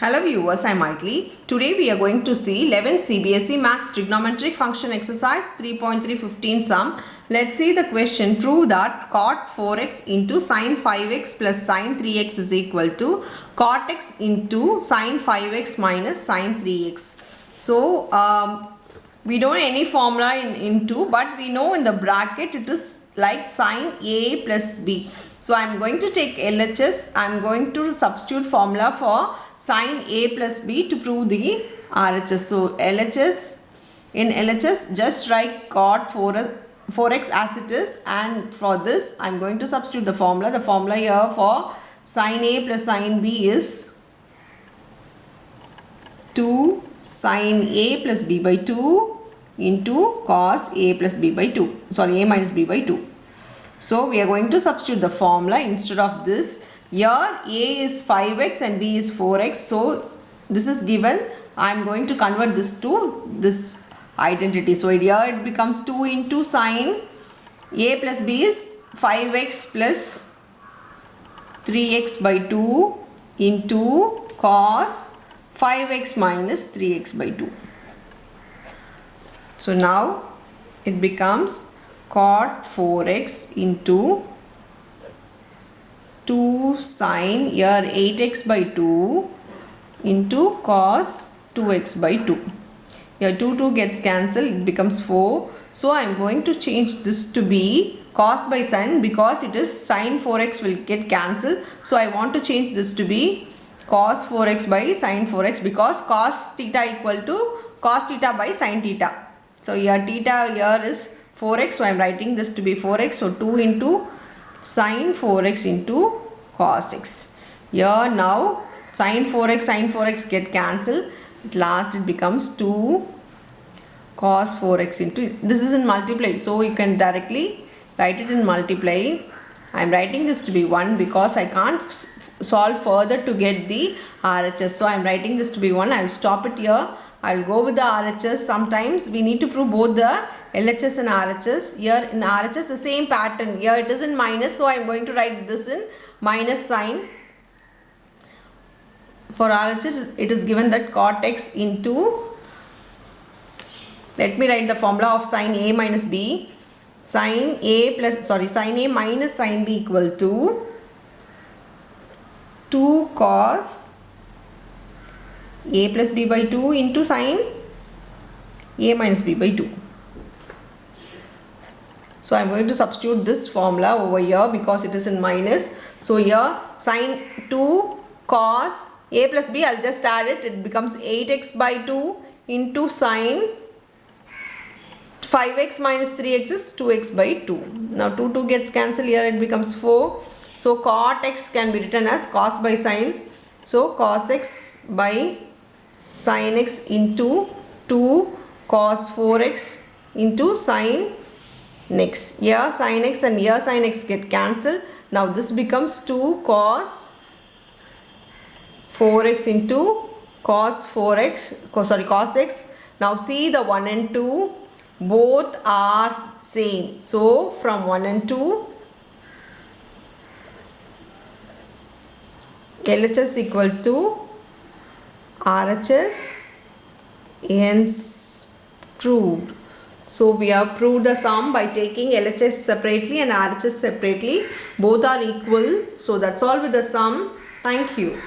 Hello viewers, I am Maitli. Today we are going to see 11th CBSE Maths Trigonometric Function Exercise 3.315 sum. Let's see the question. Prove that cot 4x into sin 5x plus sin 3x is equal to cot x into sin 5x minus sin 3x. So, we don't know any formula in into, but we know in the bracket it is like sin A plus B. So, I am going to take LHS. I am going to substitute formula for sin A plus B to prove the RHS. So, in LHS just write cot 4x as it is, and for this I am going to substitute the formula. The formula here for sin A plus sin B is 2 sin A plus B by 2 into cos A plus B by 2. Sorry, A minus B by 2. So, we are going to substitute the formula instead of this. Here A is 5x and B is 4x. So, this is given. I am going to convert this to this identity. So, here it becomes 2 into sin A plus B is 5x plus 3x by 2 into cos 5x minus 3x by 2. So, now it becomes cot 4x into 2 sin here 8x by 2 into cos 2x by 2. Here 2 gets cancelled, it becomes 4. So, I am going to change this to be cos by sin because it is sin 4x will get cancelled. So, I want to change this to be cos 4x by sin 4x because cos theta equal to cos theta by sin theta. So, here theta here is 4x. So, I am writing this to be 4x. So, 2 into sin 4x into cos x. Here now sin 4x get cancelled. At last it becomes 2 cos 4x into, this is in multiply. So, you can directly write it in multiply. I am writing this to be 1 because I can't solve further to get the RHS. So, I am writing this to be 1. I will stop it here. I will go with the RHS. Sometimes we need to prove both the LHS and RHS. Here in RHS the same pattern. Here it is in minus. So, I am going to write this in minus sign. For RHS it is given that cot x into, let me write the formula of sin A minus B. Sin A minus sin B equal to 2 cos A plus B by 2 into sin A minus B by 2. So, I am going to substitute this formula over here because it is in minus. So, here sin 2 cos A plus B, I will just add it. It becomes 8x by 2 into sin 5x minus 3x is 2x by 2. Now, 2 gets cancelled. Here it becomes 4. So, cot x can be written as cos by sin. So, cos x by sin x into 2 cos 4x into sin x. Here sin x and here sin x get cancelled. Now, this becomes 2 cos 4x into cos x. Now, see the 1 and 2 both are same. So, from 1 and 2 LHS equal to RHS, hence proved. So, we have proved the sum by taking LHS separately and RHS separately. Both are equal. So, that's all with the sum. Thank you.